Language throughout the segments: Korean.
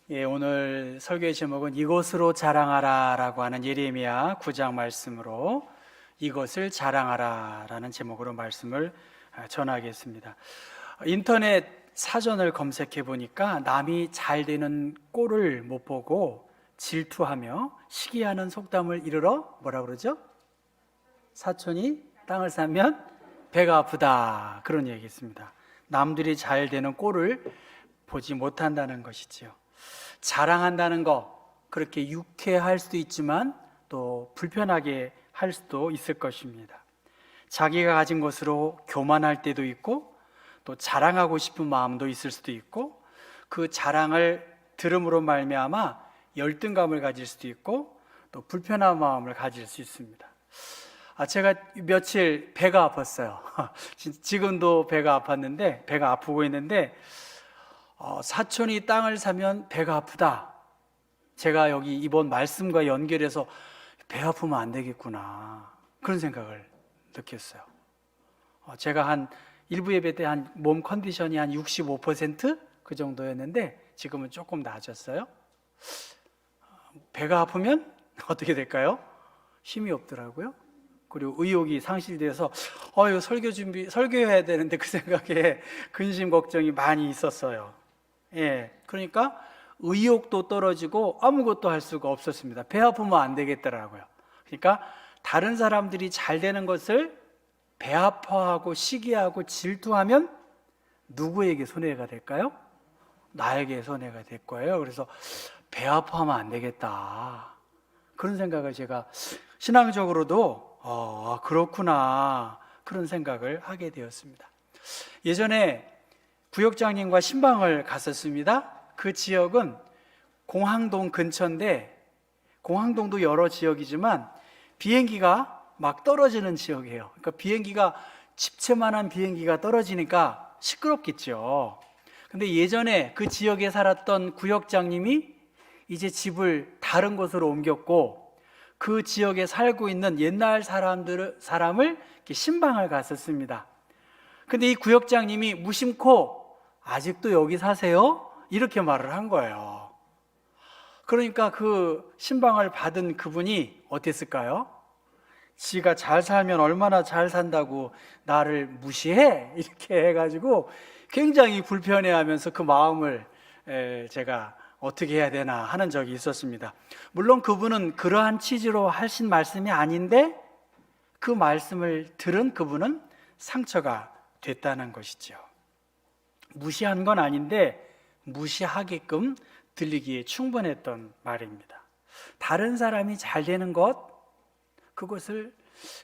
오늘 설교의 제목은 이것으로 자랑하라 라고 하는 예레미야 9장 말씀으로 이것을 자랑하라 라는 제목으로 말씀을 전하겠습니다. 인터넷 사전을 검색해 보니까 남이 잘 되는 꼴을 못 보고 질투하며 시기하는 속담을 이르러 뭐라 그러죠? 사촌이 땅을 사면 배가 아프다, 그런 얘기 있습니다. 남들이 잘 되는 꼴을 보지 못한다는 것이지요. 자랑한다는 거, 그렇게 유쾌할 수도 있지만 또 불편하게 할 수도 있을 것입니다. 자기가 가진 것으로 교만할 때도 있고 또 자랑하고 싶은 마음도 있을 수도 있고, 그 자랑을 들음으로 말미암아 열등감을 가질 수도 있고 또 불편한 마음을 가질 수 있습니다. 제가 며칠 배가 아팠어요. 지금도 배가 아팠는데, 배가 아프고 있는데, 사촌이 땅을 사면 배가 아프다. 제가 여기 이번 말씀과 연결해서 배 아프면 안 되겠구나, 그런 생각을 느꼈어요. 제가 한 일부 예배 때 한 몸 컨디션이 한 65% 그 정도였는데 지금은 조금 나아졌어요. 배가 아프면 어떻게 될까요? 힘이 없더라고요. 그리고 의욕이 상실돼서 이거 설교해야 되는데 그 생각에 근심 걱정이 많이 있었어요. 그러니까 의욕도 떨어지고 아무것도 할 수가 없었습니다. 배 아프면 안 되겠더라고요. 그러니까 다른 사람들이 잘 되는 것을 배 아파하고 시기하고 질투하면 누구에게 손해가 될까요? 나에게 손해가 될 거예요. 그래서 배 아파하면 안 되겠다, 그런 생각을 제가 신앙적으로도 그렇구나, 그런 생각을 하게 되었습니다. 예전에 구역장님과 신방을 갔었습니다. 그 지역은 공항동 근처인데, 공항동도 여러 지역이지만 비행기가 막 떨어지는 지역이에요. 그러니까 비행기가, 집채만한 비행기가 떨어지니까 시끄럽겠죠. 근데 예전에 그 지역에 살았던 구역장님이 이제 집을 다른 곳으로 옮겼고, 그 지역에 살고 있는 옛날 사람을 이렇게 신방을 갔었습니다. 근데 이 구역장님이 무심코 아직도 여기 사세요? 이렇게 말을 한 거예요. 그러니까 그 신방을 받은 그분이 어땠을까요? 지가 잘 살면 얼마나 잘 산다고 나를 무시해? 이렇게 해가지고 굉장히 불편해하면서 그 마음을 제가 어떻게 해야 되나 하는 적이 있었습니다. 물론 그분은 그러한 취지로 하신 말씀이 아닌데 그 말씀을 들은 그분은 상처가 됐다는 것이죠. 무시한 건 아닌데 무시하게끔 들리기에 충분했던 말입니다. 다른 사람이 잘 되는 것, 그것을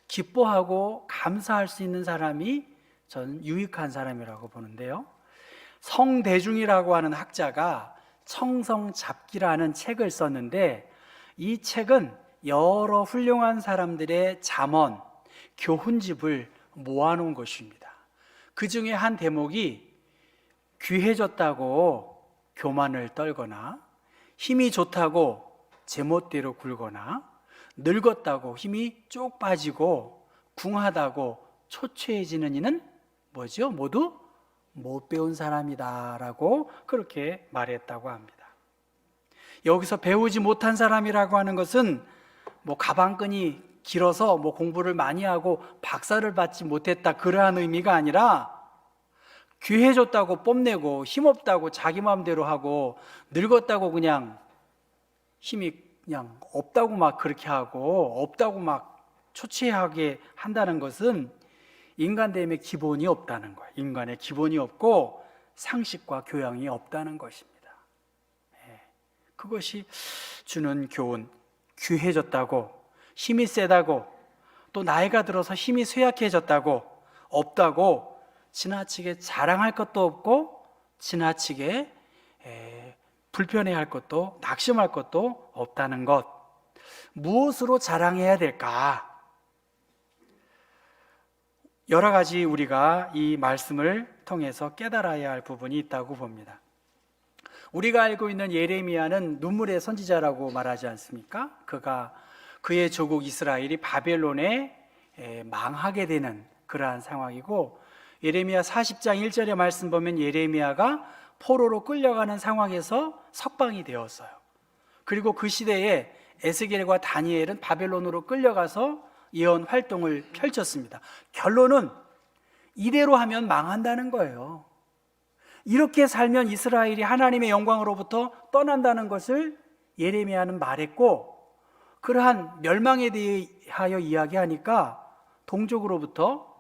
기뻐하고 감사할 수 있는 사람이 저는 유익한 사람이라고 보는데요. 성대중이라고 하는 학자가 청성잡기라는 책을 썼는데, 이 책은 여러 훌륭한 사람들의 잠언, 교훈집을 모아놓은 것입니다. 그 중에 한 대목이 귀해졌다고 교만을 떨거나, 힘이 좋다고 제멋대로 굴거나, 늙었다고 힘이 쭉 빠지고 궁하다고 초췌해지는 이는 뭐죠? 모두 못 배운 사람이다 라고 그렇게 말했다고 합니다. 여기서 배우지 못한 사람이라고 하는 것은 가방끈이 길어서 공부를 많이 하고 박사를 받지 못했다, 그러한 의미가 아니라 귀해졌다고 뽐내고 힘없다고 자기 마음대로 하고 늙었다고 그냥 힘이 그냥 없다고 막 그렇게 하고 없다고 막 초췌하게 한다는 것은 인간됨의 기본이 없다는 거예요. 인간의 기본이 없고 상식과 교양이 없다는 것입니다. 그것이 주는 교훈, 귀해졌다고, 힘이 세다고, 또 나이가 들어서 힘이 쇠약해졌다고, 없다고 지나치게 자랑할 것도 없고 지나치게 불편해할 것도 낙심할 것도 없다는 것. 무엇으로 자랑해야 될까? 여러 가지 우리가 이 말씀을 통해서 깨달아야 할 부분이 있다고 봅니다. 우리가 알고 있는 예레미야는 눈물의 선지자라고 말하지 않습니까? 그의 조국 이스라엘이 바벨론에 망하게 되는 그러한 상황이고, 예레미야 40장 1절의 말씀 보면 예레미야가 포로로 끌려가는 상황에서 석방이 되었어요. 그리고 그 시대에 에스겔과 다니엘은 바벨론으로 끌려가서 예언 활동을 펼쳤습니다. 결론은 이대로 하면 망한다는 거예요. 이렇게 살면 이스라엘이 하나님의 영광으로부터 떠난다는 것을 예레미야는 말했고, 그러한 멸망에 대하여 이야기하니까 동족으로부터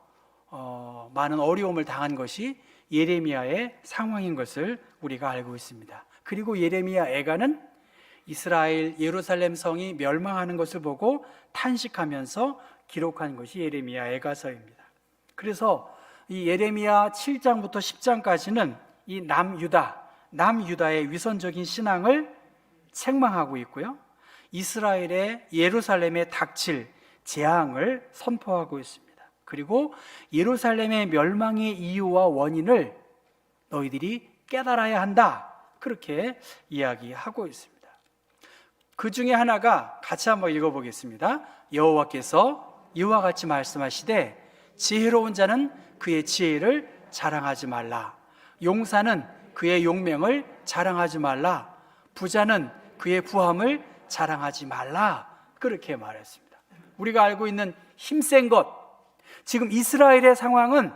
많은 어려움을 당한 것이 예레미야의 상황인 것을 우리가 알고 있습니다. 그리고 예레미야 애가는 이스라엘 예루살렘 성이 멸망하는 것을 보고 탄식하면서 기록한 것이 예레미야 애가서입니다. 그래서 이 예레미야 7장부터 10장까지는 이 남유다의 위선적인 신앙을 책망하고 있고요, 이스라엘의 예루살렘에 닥칠 재앙을 선포하고 있습니다. 그리고 예루살렘의 멸망의 이유와 원인을 너희들이 깨달아야 한다, 그렇게 이야기하고 있습니다. 그 중에 하나가 같이 한번 읽어보겠습니다. 여호와께서 이와 같이 말씀하시되 지혜로운 자는 그의 지혜를 자랑하지 말라, 용사는 그의 용맹을 자랑하지 말라, 부자는 그의 부함을 자랑하지 말라, 그렇게 말했습니다. 우리가 알고 있는 힘센 것, 지금 이스라엘의 상황은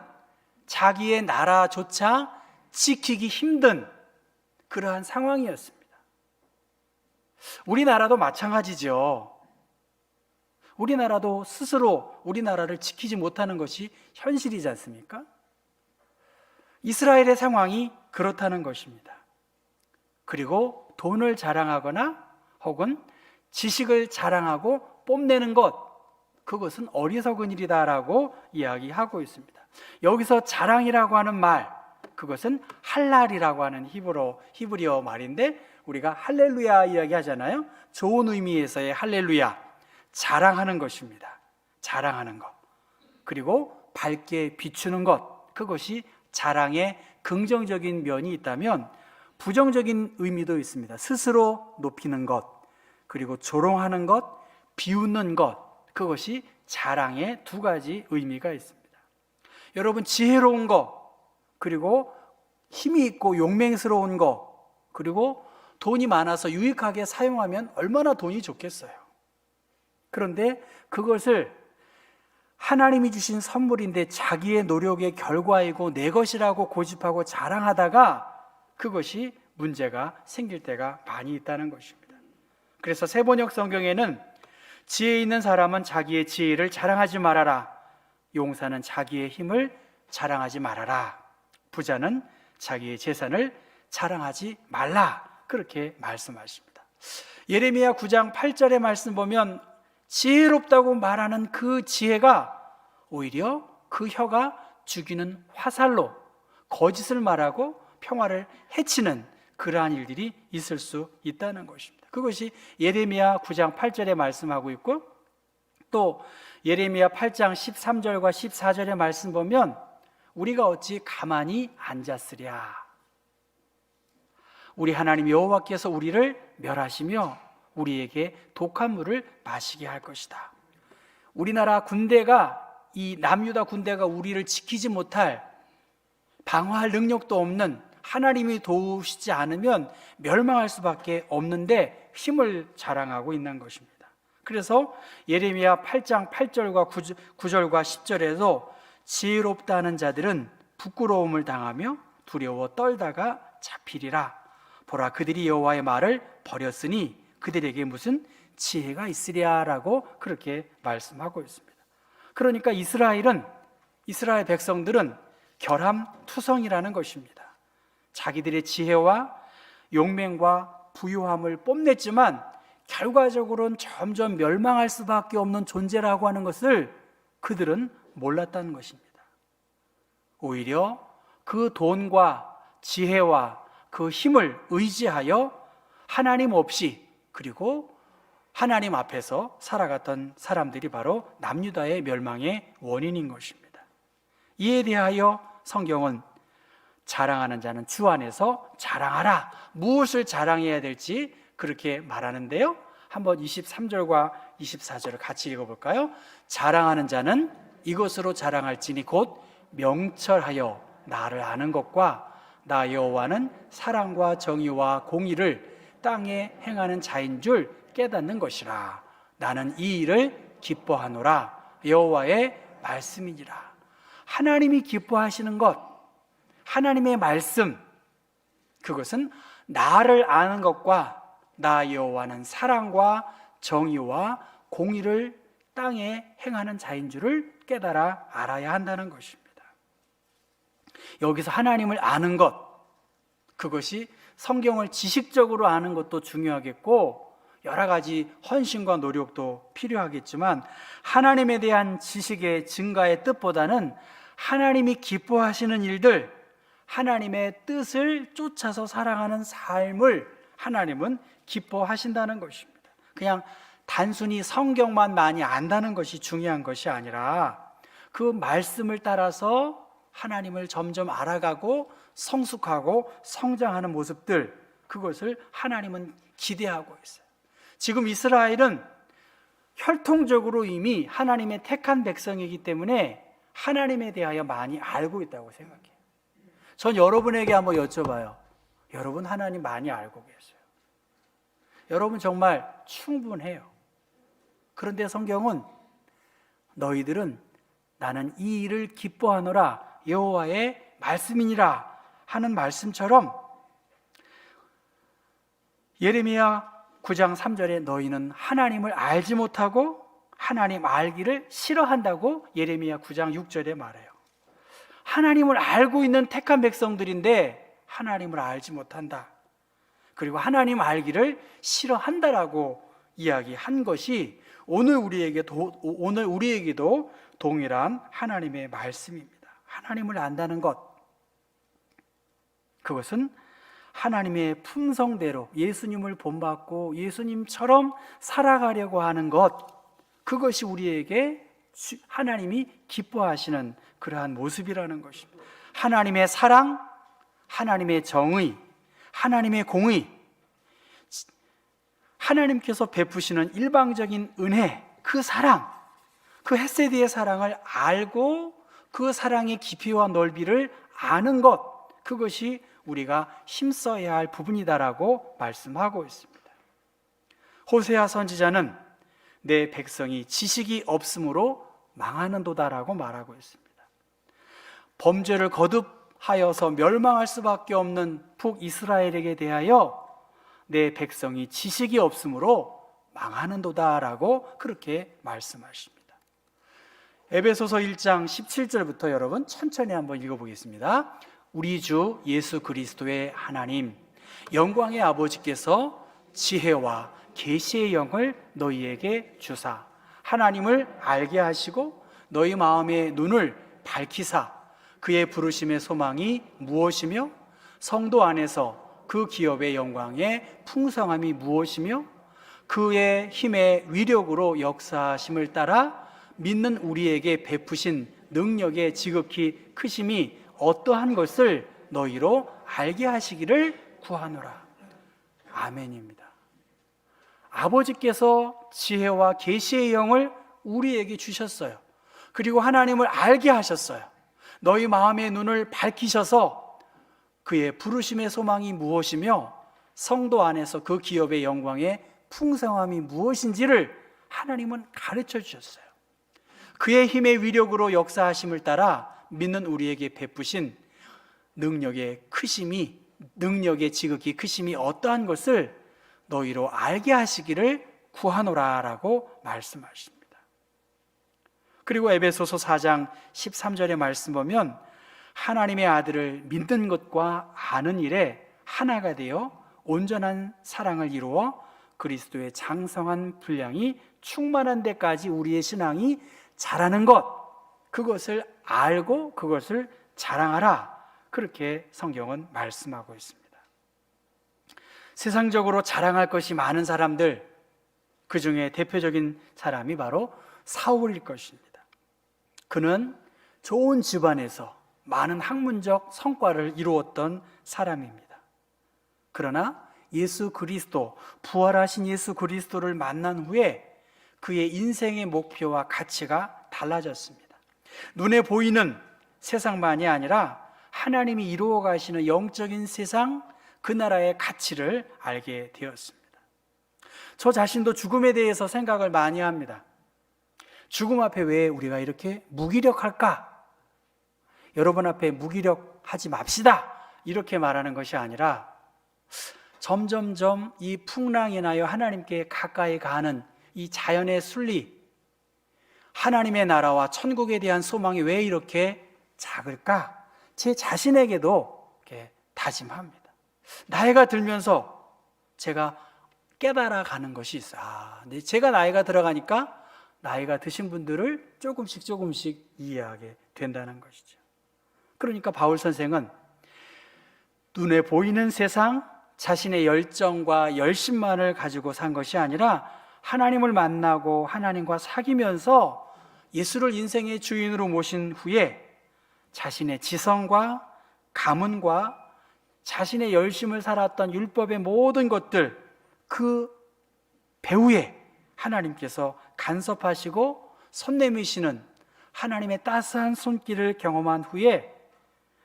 자기의 나라조차 지키기 힘든 그러한 상황이었습니다. 우리나라도 마찬가지죠. 우리나라도 스스로 우리나라를 지키지 못하는 것이 현실이지 않습니까? 이스라엘의 상황이 그렇다는 것입니다. 그리고 돈을 자랑하거나 혹은 지식을 자랑하고 뽐내는 것, 그것은 어리석은 일이다라고 이야기하고 있습니다. 여기서 자랑이라고 하는 말, 그것은 할랄이라고 하는 히브리어 말인데, 우리가 할렐루야 이야기하잖아요. 좋은 의미에서의 할렐루야, 자랑하는 것입니다. 자랑하는 것. 그리고 밝게 비추는 것, 그것이 자랑의 긍정적인 면이 있다면 부정적인 의미도 있습니다. 스스로 높이는 것, 그리고 조롱하는 것, 비웃는 것, 그것이 자랑의 두 가지 의미가 있습니다. 여러분, 지혜로운 것, 그리고 힘이 있고 용맹스러운 것, 그리고 돈이 많아서 유익하게 사용하면 얼마나 돈이 좋겠어요. 그런데 그것을 하나님이 주신 선물인데 자기의 노력의 결과이고 내 것이라고 고집하고 자랑하다가 그것이 문제가 생길 때가 많이 있다는 것입니다. 그래서 세번역 성경에는 지혜 있는 사람은 자기의 지혜를 자랑하지 말아라, 용사는 자기의 힘을 자랑하지 말아라, 부자는 자기의 재산을 자랑하지 말라, 그렇게 말씀하십니다. 예레미야 9장 8절의 말씀 보면 지혜롭다고 말하는 그 지혜가 오히려 그 혀가 죽이는 화살로 거짓을 말하고 평화를 해치는 그러한 일들이 있을 수 있다는 것입니다. 그것이 예레미야 9장 8절에 말씀하고 있고, 또 예레미야 8장 13절과 14절의 말씀 보면 우리가 어찌 가만히 앉았으랴, 우리 하나님 여호와께서 우리를 멸하시며 우리에게 독한 물을 마시게 할 것이다. 우리나라 군대가, 이 남유다 군대가 우리를 지키지 못할, 방어할 능력도 없는, 하나님이 도우시지 않으면 멸망할 수밖에 없는데 힘을 자랑하고 있는 것입니다. 그래서 예레미야 8장 8절과 9절과 10절에도 지혜롭다는 자들은 부끄러움을 당하며 두려워 떨다가 잡히리라. 보라, 그들이 여호와의 말을 버렸으니 그들에게 무슨 지혜가 있으랴라고 그렇게 말씀하고 있습니다. 그러니까 이스라엘 백성들은 결함투성이라는 것입니다. 자기들의 지혜와 용맹과 부유함을 뽐냈지만 결과적으로는 점점 멸망할 수밖에 없는 존재라고 하는 것을 그들은 몰랐다는 것입니다. 오히려 그 돈과 지혜와 그 힘을 의지하여 하나님 없이, 그리고 하나님 앞에서 살아갔던 사람들이 바로 남유다의 멸망의 원인인 것입니다. 이에 대하여 성경은 자랑하는 자는 주 안에서 자랑하라, 무엇을 자랑해야 될지 그렇게 말하는데요, 한번 23절과 24절을 같이 읽어볼까요? 자랑하는 자는 이것으로 자랑할지니 곧 명철하여 나를 아는 것과 나 여호와는 사랑과 정의와 공의를 땅에 행하는 자인 줄 깨닫는 것이라. 나는 이 일을 기뻐하노라. 여호와의 말씀이니라. 하나님이 기뻐하시는 것, 하나님의 말씀, 그것은 나를 아는 것과 나 여호와는 사랑과 정의와 공의를 땅에 행하는 자인 줄을 깨달아 알아야 한다는 것입니다. 여기서 하나님을 아는 것, 그것이 성경을 지식적으로 아는 것도 중요하겠고 여러 가지 헌신과 노력도 필요하겠지만 하나님에 대한 지식의 증가의 뜻보다는 하나님이 기뻐하시는 일들, 하나님의 뜻을 쫓아서 살아가는 삶을 하나님은 기뻐하신다는 것입니다. 그냥 단순히 성경만 많이 안다는 것이 중요한 것이 아니라 그 말씀을 따라서 하나님을 점점 알아가고 성숙하고 성장하는 모습들, 그것을 하나님은 기대하고 있어요. 지금 이스라엘은 혈통적으로 이미 하나님의 택한 백성이기 때문에 하나님에 대하여 많이 알고 있다고 생각해요. 전 여러분에게 한번 여쭤봐요. 여러분 하나님 많이 알고 계세요? 여러분 정말 충분해요. 그런데 성경은 너희들은 나는 이 일을 기뻐하노라 여호와의 말씀이니라 하는 말씀처럼 예레미야 9장 3절에 너희는 하나님을 알지 못하고 하나님 알기를 싫어한다고 예레미야 9장 6절에 말해요. 하나님을 알고 있는 택한 백성들인데 하나님을 알지 못한다. 그리고 하나님 알기를 싫어한다라고 이야기한 것이 오늘 우리에게도 동일한 하나님의 말씀입니다. 하나님을 안다는 것, 그것은 하나님의 품성대로 예수님을 본받고 예수님처럼 살아가려고 하는 것, 그것이 우리에게 하나님이 기뻐하시는 그러한 모습이라는 것입니다. 하나님의 사랑, 하나님의 정의, 하나님의 공의, 하나님께서 베푸시는 일방적인 은혜, 그 사랑, 그 헤세드의 사랑을 알고 그 사랑의 깊이와 넓이를 아는 것, 그것이 우리가 힘써야 할 부분이다라고 말씀하고 있습니다. 호세아 선지자는 내 백성이 지식이 없으므로 망하는도다라고 말하고 있습니다. 범죄를 거듭하여서 멸망할 수밖에 없는 북이스라엘에게 대하여 내 백성이 지식이 없으므로 망하는도다라고 그렇게 말씀하십니다. 에베소서 1장 17절부터 여러분 천천히 한번 읽어보겠습니다. 우리 주 예수 그리스도의 하나님 영광의 아버지께서 지혜와 계시의 영을 너희에게 주사 하나님을 알게 하시고 너희 마음의 눈을 밝히사 그의 부르심의 소망이 무엇이며 성도 안에서 그 기업의 영광의 풍성함이 무엇이며 그의 힘의 위력으로 역사하심을 따라 믿는 우리에게 베푸신 능력의 지극히 크심이 어떠한 것을 너희로 알게 하시기를 구하노라. 아멘입니다. 아버지께서 지혜와 계시의 영을 우리에게 주셨어요. 그리고 하나님을 알게 하셨어요. 너희 마음의 눈을 밝히셔서 그의 부르심의 소망이 무엇이며 성도 안에서 그 기업의 영광의 풍성함이 무엇인지를 하나님은 가르쳐 주셨어요. 그의 힘의 위력으로 역사하심을 따라 믿는 우리에게 베푸신 능력의 지극히 크심이 어떠한 것을 너희로 알게 하시기를 구하노라라고 말씀하십니다. 그리고 에베소서 4장 13절의 말씀 보면 하나님의 아들을 믿는 것과 아는 일에 하나가 되어 온전한 사랑을 이루어 그리스도의 장성한 분량이 충만한 데까지 우리의 신앙이 자라는 것, 그것을 알고 그것을 자랑하라, 그렇게 성경은 말씀하고 있습니다. 세상적으로 자랑할 것이 많은 사람들, 그 중에 대표적인 사람이 바로 사울일 것입니다. 그는 좋은 집안에서 많은 학문적 성과를 이루었던 사람입니다. 그러나 예수 그리스도, 부활하신 예수 그리스도를 만난 후에 그의 인생의 목표와 가치가 달라졌습니다. 눈에 보이는 세상만이 아니라 하나님이 이루어 가시는 영적인 세상, 그 나라의 가치를 알게 되었습니다. 저 자신도 죽음에 대해서 생각을 많이 합니다. 죽음 앞에 왜 우리가 이렇게 무기력할까? 여러분 앞에 무기력하지 맙시다, 이렇게 말하는 것이 아니라 점점점 이 풍랑이 나여 하나님께 가까이 가는 이 자연의 순리, 하나님의 나라와 천국에 대한 소망이 왜 이렇게 작을까? 제 자신에게도 이렇게 다짐합니다. 나이가 들면서 제가 깨달아가는 것이 있어요. 제가 나이가 들어가니까 나이가 드신 분들을 조금씩 이해하게 된다는 것이죠. 그러니까 바울 선생은 눈에 보이는 세상, 자신의 열정과 열심만을 가지고 산 것이 아니라 하나님을 만나고 하나님과 사귀면서 예수를 인생의 주인으로 모신 후에 자신의 지성과 가문과 자신의 열심을 살았던 율법의 모든 것들, 그 배후에 하나님께서 간섭하시고 손 내미시는 하나님의 따스한 손길을 경험한 후에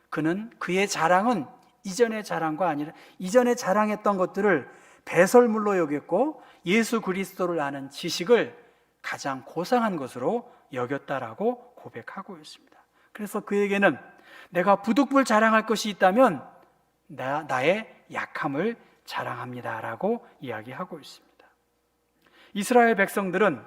그는 그의 자랑은 이전의 자랑과 아니라 이전에 자랑했던 것들을 배설물로 여겼고 예수 그리스도를 아는 지식을 가장 고상한 것으로 여겼다라고 고백하고 있습니다. 그래서 그에게는 내가 부득불 자랑할 것이 있다면 나의 약함을 자랑합니다라고 이야기하고 있습니다. 이스라엘 백성들은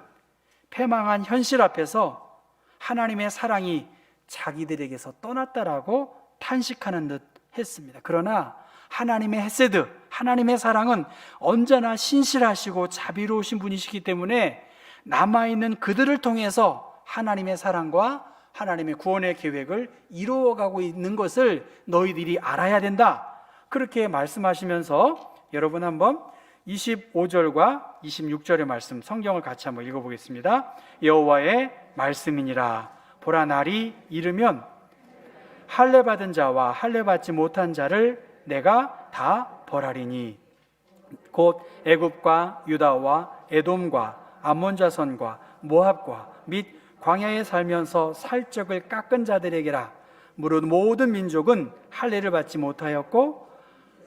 패망한 현실 앞에서 하나님의 사랑이 자기들에게서 떠났다라고 탄식하는 듯 했습니다. 그러나 하나님의 헤세드, 하나님의 사랑은 언제나 신실하시고 자비로우신 분이시기 때문에 남아있는 그들을 통해서 하나님의 사랑과 하나님의 구원의 계획을 이루어가고 있는 것을 너희들이 알아야 된다, 그렇게 말씀하시면서 여러분 한번 25절과 26절의 말씀, 성경을 같이 한번 읽어보겠습니다. 여호와의 말씀이니라. 보라, 날이 이르면 할례 받은 자와 할례 받지 못한 자를 내가 다 벌하리니 곧 애굽과 유다와 에돔과 암몬 자손과 모압과 및 광야에 살면서 살적을 깎은 자들에게라. 무릇 모든 민족은 할례를 받지 못하였고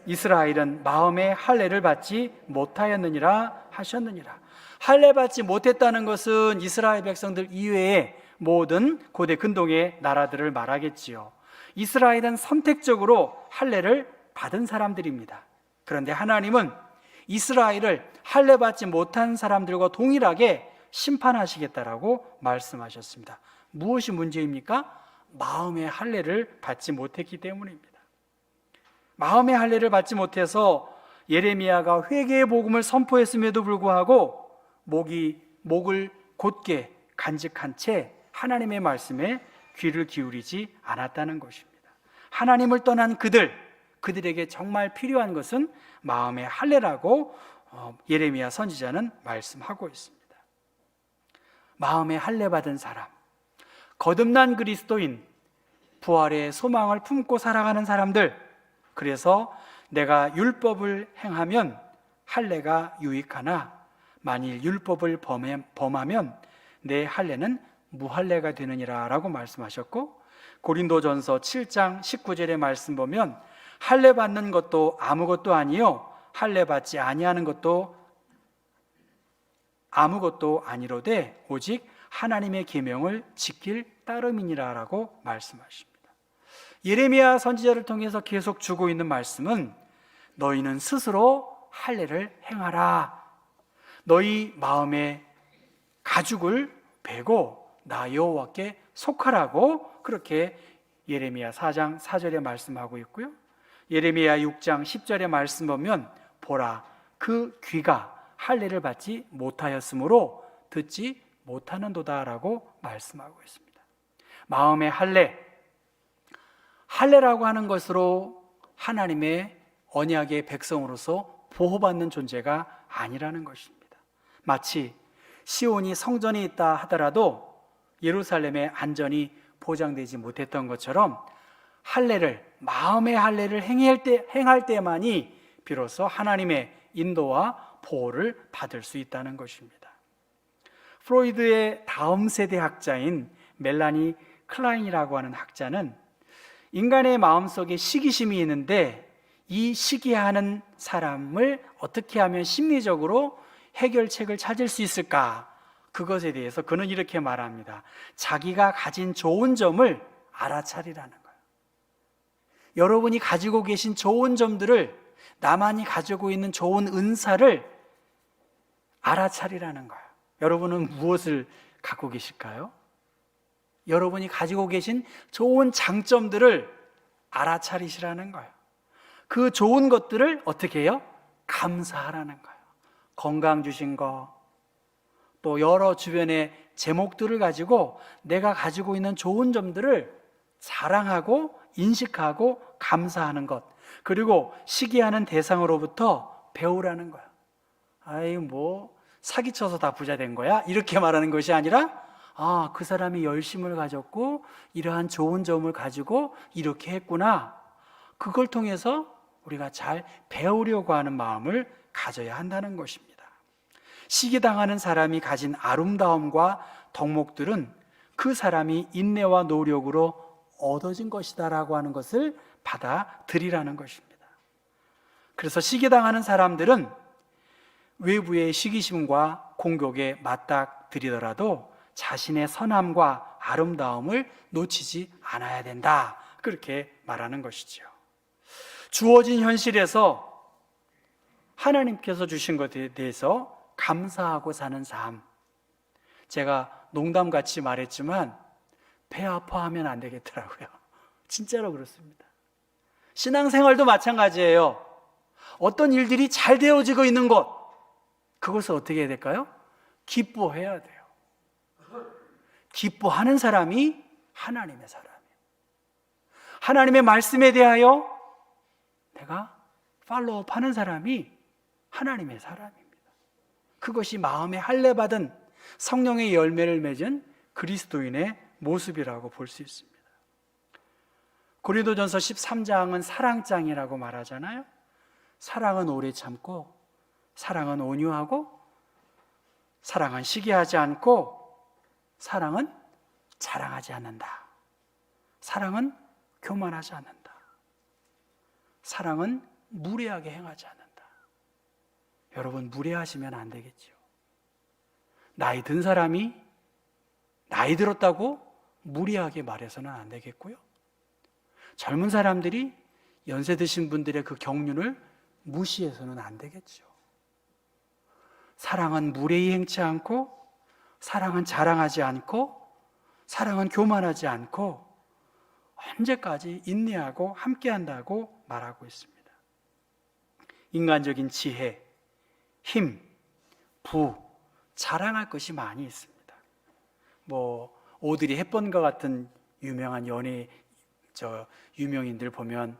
이스라엘은 마음에 할례를 받지 못하였느니라 하셨느니라. 할례 받지 못했다는 것은 이스라엘 백성들 이외의 모든 고대 근동의 나라들을 말하겠지요. 이스라엘은 선택적으로 할례를 받은 사람들입니다. 그런데 하나님은 이스라엘을 할례 받지 못한 사람들과 동일하게 심판하시겠다라고 말씀하셨습니다. 무엇이 문제입니까? 마음의 할례를 받지 못했기 때문입니다. 마음의 할례를 받지 못해서 예레미야가 회개의 복음을 선포했음에도 불구하고 목을 곧게 간직한 채 하나님의 말씀에 귀를 기울이지 않았다는 것입니다. 하나님을 떠난 그들에게 정말 필요한 것은 마음의 할례라고 예레미야 선지자는 말씀하고 있습니다. 마음의 할례 받은 사람, 거듭난 그리스도인, 부활의 소망을 품고 살아가는 사람들, 그래서 내가 율법을 행하면 할례가 유익하나 만일 율법을 범하면 내 할례는 무할례가 되느니라 라고 말씀하셨고, 고린도전서 7장 19절의 말씀 보면 할례 받는 것도 아무것도 아니요 할례 받지 아니하는 것도 아무것도 아니로되 오직 하나님의 계명을 지킬 따름이니라 라고 말씀하십니다. 예레미야 선지자를 통해서 계속 주고 있는 말씀은 너희는 스스로 할례를 행하라. 너희 마음의 가죽을 베고 나 여호와께 속하라고 그렇게 예레미야 4장 4절에 말씀하고 있고요. 예레미야 6장 10절에 말씀 보면 보라, 그 귀가 할례를 받지 못하였으므로 듣지 못하는도다라고 말씀하고 있습니다. 마음의 할례라고 하는 것으로 하나님의 언약의 백성으로서 보호받는 존재가 아니라는 것입니다. 마치 시온이 성전이 있다 하더라도 예루살렘의 안전이 보장되지 못했던 것처럼 마음의 할례를 행할 때만이 비로소 하나님의 인도와 보호를 받을 수 있다는 것입니다. 프로이드의 다음 세대 학자인 멜라니 클라인이라고 하는 학자는 인간의 마음속에 시기심이 있는데 이 시기하는 사람을 어떻게 하면 심리적으로 해결책을 찾을 수 있을까? 그것에 대해서 그는 이렇게 말합니다. 자기가 가진 좋은 점을 알아차리라는 거예요. 여러분이 가지고 계신 좋은 점들을, 나만이 가지고 있는 좋은 은사를 알아차리라는 거예요. 여러분은 무엇을 갖고 계실까요? 여러분이 가지고 계신 좋은 장점들을 알아차리시라는 거예요. 그 좋은 것들을 어떻게 해요? 감사하라는 거예요. 건강 주신 거, 또 여러 주변의 제목들을 가지고 내가 가지고 있는 좋은 점들을 자랑하고 인식하고 감사하는 것, 그리고 시기하는 대상으로부터 배우라는 거예요. 아이 뭐 사기쳐서 다 부자 된 거야? 이렇게 말하는 것이 아니라 그 사람이 열심을 가졌고 이러한 좋은 점을 가지고 이렇게 했구나. 그걸 통해서 우리가 잘 배우려고 하는 마음을 가져야 한다는 것입니다. 시기당하는 사람이 가진 아름다움과 덕목들은 그 사람이 인내와 노력으로 얻어진 것이다라고 하는 것을 받아들이라는 것입니다. 그래서 시기당하는 사람들은 외부의 시기심과 공격에 맞닥뜨리더라도 자신의 선함과 아름다움을 놓치지 않아야 된다. 그렇게 말하는 것이죠. 주어진 현실에서 하나님께서 주신 것에 대해서 감사하고 사는 삶. 제가 농담같이 말했지만 배 아파하면 안 되겠더라고요. 진짜로 그렇습니다. 신앙생활도 마찬가지예요. 어떤 일들이 잘 되어지고 있는 것, 그것을 어떻게 해야 될까요? 기뻐해야 돼요. 기뻐하는 사람이 하나님의 사람이에요. 하나님의 말씀에 대하여 내가 팔로우하는 사람이 하나님의 사람입니다. 그것이 마음에 할례받은 성령의 열매를 맺은 그리스도인의 모습이라고 볼 수 있습니다. 고린도전서 13장은 사랑장이라고 말하잖아요. 사랑은 오래 참고, 사랑은 온유하고, 사랑은 시기하지 않고, 사랑은 자랑하지 않는다. 사랑은 교만하지 않는다. 사랑은 무례하게 행하지 않는다. 여러분, 무례하시면 안 되겠죠. 나이 든 사람이 나이 들었다고 무례하게 말해서는 안 되겠고요. 젊은 사람들이 연세 드신 분들의 그 경륜을 무시해서는 안 되겠죠. 사랑은 무례히 행치 않고, 사랑은 자랑하지 않고, 사랑은 교만하지 않고, 언제까지 인내하고 함께한다고 말하고 있습니다. 인간적인 지혜, 힘, 부, 자랑할 것이 많이 있습니다. 오드리 헵번과 같은 유명한 유명인들 보면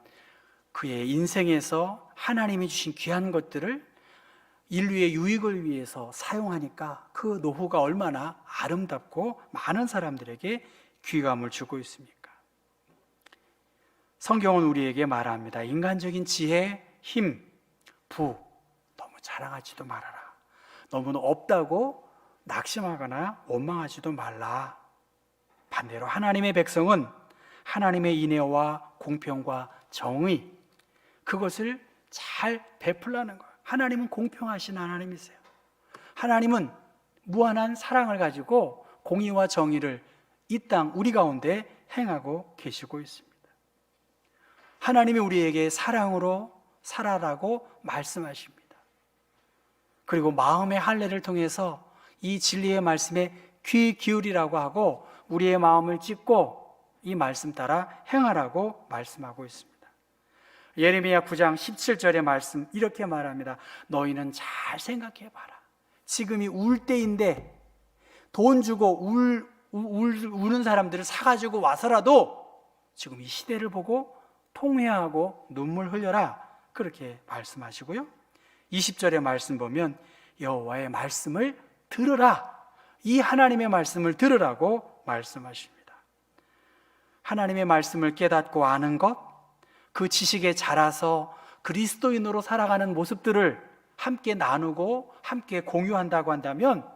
그의 인생에서 하나님이 주신 귀한 것들을 인류의 유익을 위해서 사용하니까 그 노후가 얼마나 아름답고 많은 사람들에게 귀감을 주고 있습니까? 성경은 우리에게 말합니다. 인간적인 지혜, 힘, 부, 너무 자랑하지도 말아라. 너무 없다고 낙심하거나 원망하지도 말라. 반대로 하나님의 백성은 하나님의 인애와 공평과 정의, 그것을 잘 베풀라는 거예요. 하나님은 공평하신 하나님이세요. 하나님은 무한한 사랑을 가지고 공의와 정의를 이 땅 우리 가운데 행하고 계시고 있습니다. 하나님이 우리에게 사랑으로 살아라고 말씀하십니다. 그리고 마음의 할례를 통해서 이 진리의 말씀에 귀 기울이라고 하고 우리의 마음을 찢고 이 말씀 따라 행하라고 말씀하고 있습니다. 예레미야 9장 17절의 말씀 이렇게 말합니다. 너희는 잘 생각해 봐라. 지금이 울 때인데 돈 주고 우는 사람들을 사가지고 와서라도 지금 이 시대를 보고 통회하고 눈물 흘려라. 그렇게 말씀하시고요. 20절의 말씀 보면 여호와의 말씀을 들으라. 이 하나님의 말씀을 들으라고 말씀하십니다. 하나님의 말씀을 깨닫고 아는 것, 그 지식에 자라서 그리스도인으로 살아가는 모습들을 함께 나누고 함께 공유한다고 한다면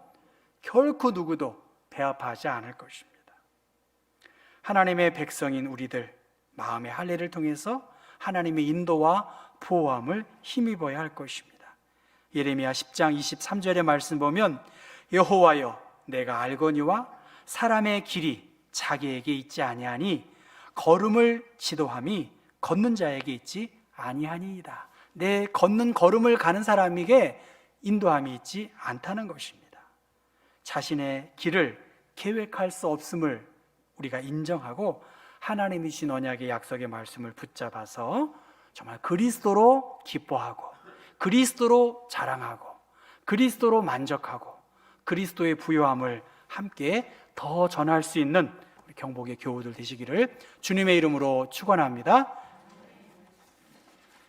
결코 누구도 배아파하지 않을 것입니다. 하나님의 백성인 우리들 마음의 할례를 통해서 하나님의 인도와 보호함을 힘입어야 할 것입니다. 예레미야 10장 23절의 말씀 보면 여호와여 내가 알거니와 사람의 길이 자기에게 있지 아니하니 걸음을 지도함이 걷는 자에게 있지 아니하니이다. 내 걷는 걸음을 가는 사람에게 인도함이 있지 않다는 것입니다. 자신의 길을 계획할 수 없음을 우리가 인정하고 하나님이 주신 언약의 약속의 말씀을 붙잡아서 정말 그리스도로 기뻐하고 그리스도로 자랑하고 그리스도로 만족하고 그리스도의 부요함을 함께 더 전할 수 있는 우리 경복의 교우들 되시기를 주님의 이름으로 축원합니다.